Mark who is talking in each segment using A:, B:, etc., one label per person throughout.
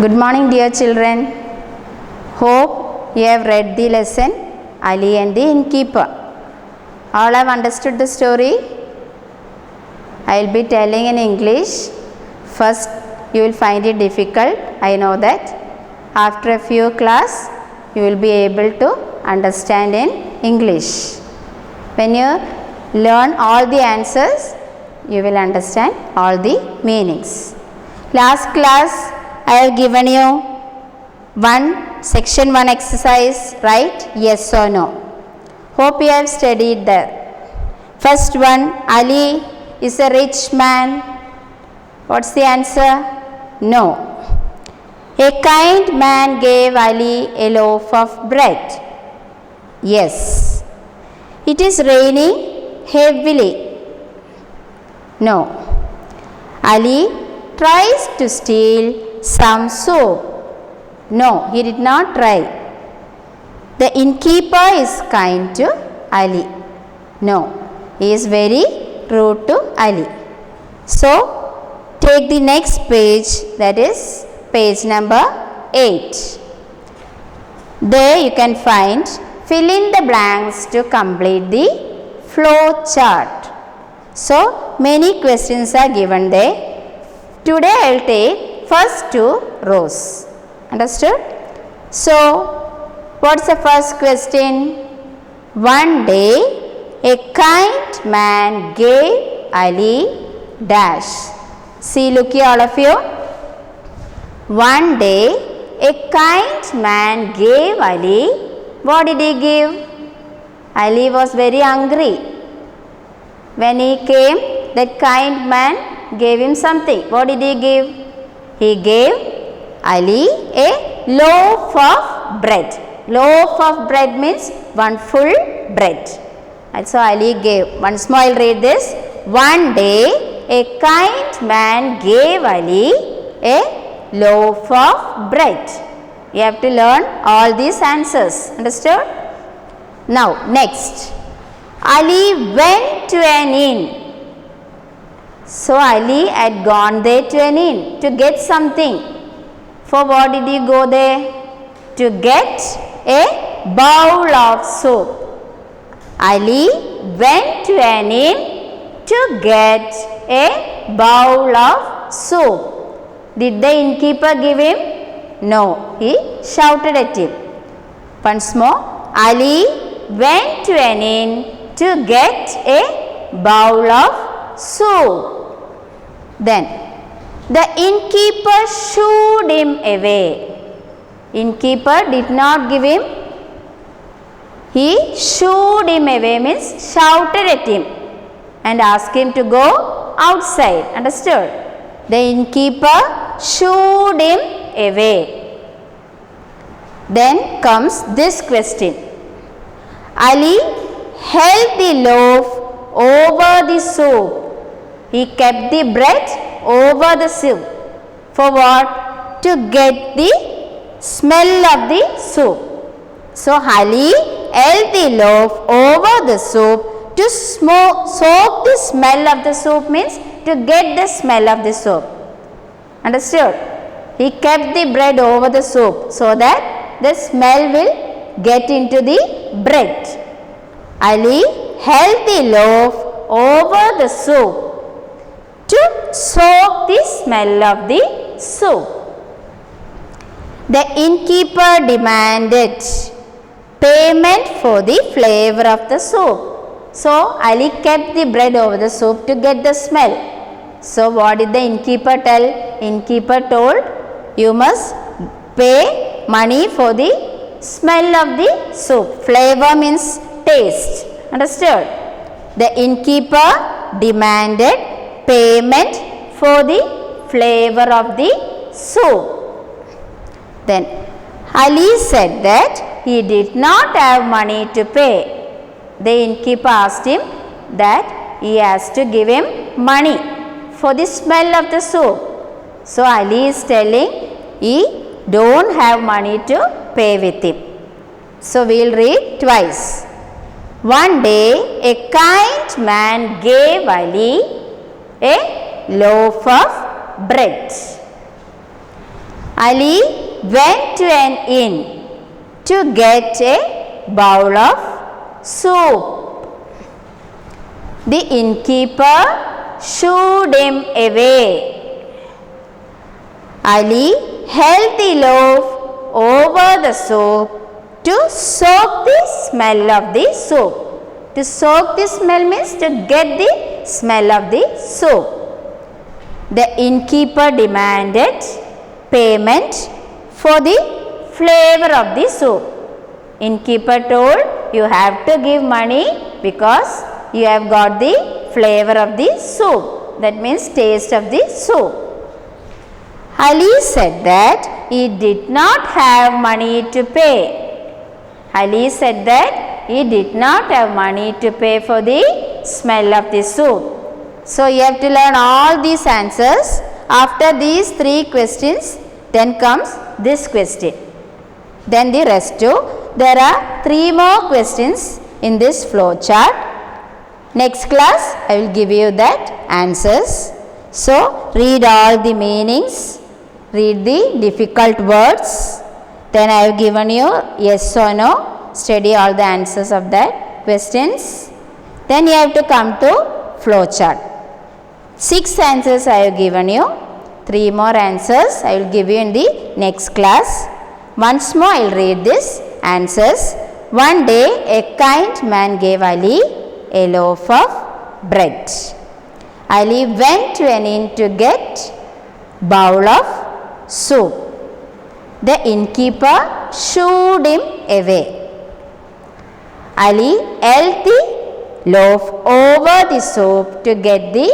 A: Good morning, dear children. Hope you have read the lesson Ali and the Innkeeper. All have understood the story? I will be telling in English. First, you will find it difficult. I know that. After a few class, you will be able to understand in English. When you learn all the answers, you will understand all the meanings. Last class, I have given you section 1 exercise, right? Yes or no. Hope you have studied that. First one, Ali is a rich man. What's the answer? No. A kind man gave Ali a loaf of bread. Yes. It is raining heavily. No. Ali tries to steal some soap. No, he did not try. The innkeeper is kind to Ali. No, he is very rude to Ali. So, take the next page, that is page number 8. There you can find fill in the blanks to complete the flow chart. So, many questions are given there. Today I will take first 2 rows. Understood? So, what's the first question? One day, a kind man gave Ali dash. See, look here all of you. One day, a kind man gave Ali. What did he give? Ali was very hungry. When he came, that kind man gave him something. What did he give? He gave Ali a loaf of bread. Loaf of bread means one full bread. And so Ali gave. Once more I will read this. One day a kind man gave Ali a loaf of bread. You have to learn all these answers. Understood? Now next. Ali went to an inn. So Ali had gone there to an inn to get something. For what did he go there? To get a bowl of soup. Ali went to an inn to get a bowl of soup. Did the innkeeper give him? No, he shouted at him. Once more, Ali went to an inn to get a bowl of soup. Then the innkeeper shooed him away. Innkeeper did not give him. He shooed him away means shouted at him and asked him to go outside. Understood? The innkeeper shooed him away. Then comes this question. Ali held the loaf over the soup. He kept the bread over the soup. For what? To get the smell of the soup. So Ali held the loaf over the soup to soak the smell of the soup means to get the smell of the soup. Understood? He kept the bread over the soup so that the smell will get into the bread. Ali held the loaf over the soup to soak the smell of the soup. The innkeeper demanded payment for the flavor of the soup. So, Ali kept the bread over the soup to get the smell. So, what did the innkeeper tell? Innkeeper told, you must pay money for the smell of the soup. Flavor means taste. Understood? The innkeeper demanded payment for the flavor of the soup. Then Ali said that he did not have money to pay. The innkeeper asked him that he has to give him money for the smell of the soup. So Ali is telling he don't have money to pay with him. So we will read twice. One day a kind man gave Ali a loaf of bread. Ali went to an inn to get a bowl of soup. The innkeeper shooed him away. Ali held the loaf over the soup to soak the smell of the soup. To soak the smell means to get the smell of the soup. The innkeeper demanded payment for the flavor of the soup. Innkeeper told, you have to give money because you have got the flavor of the soup. That means taste of the soup. Ali said that he did not have money to pay. Ali said that he did not have money to pay for the smell of the soup. So you have to learn all these answers. After these 3 questions, then comes this question. Then the rest too. There are 3 more questions in this flow chart. Next class, I will give you that answers. So read all the meanings, read the difficult words. Then I have given you yes or no. Study all the answers of that questions. Then you have to come to flow chart. 6 answers I have given you. 3 more answers I will give you in the next class. Once more I will read these answers. One day a kind man gave Ali a loaf of bread. Ali went to an inn to get bowl of soup. The innkeeper shooed him away. Ali held the loaf over the soup to get the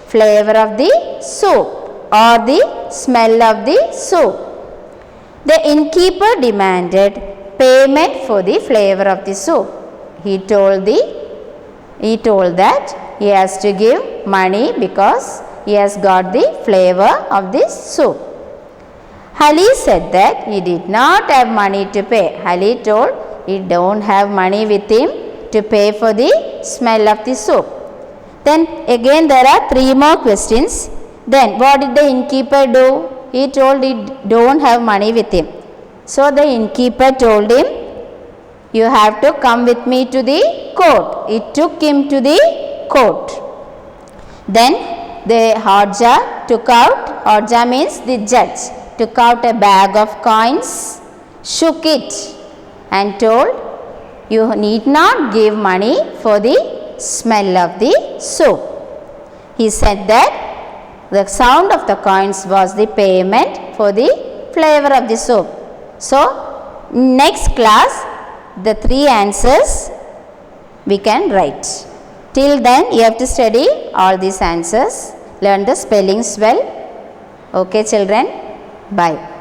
A: flavor of the soup or the smell of the soup. The innkeeper demanded payment for the flavor of the soup. He told that he has to give money because he has got the flavor of this soup. Ali said that he did not have money to pay. Ali told he don't have money with him to pay for the smell of the soup. Then again there are 3 more questions. Then what did the innkeeper do? He told he don't have money with him. So the innkeeper told him, you have to come with me to the court. He took him to the court. Then the Hodja took out, Hodja means the judge, took out a bag of coins, shook it and told, you need not give money for the smell of the soup. He said that the sound of the coins was the payment for the flavor of the soup. So next class the 3 answers we can write. Till then you have to study all these answers, learn the spellings well. Okay children, bye.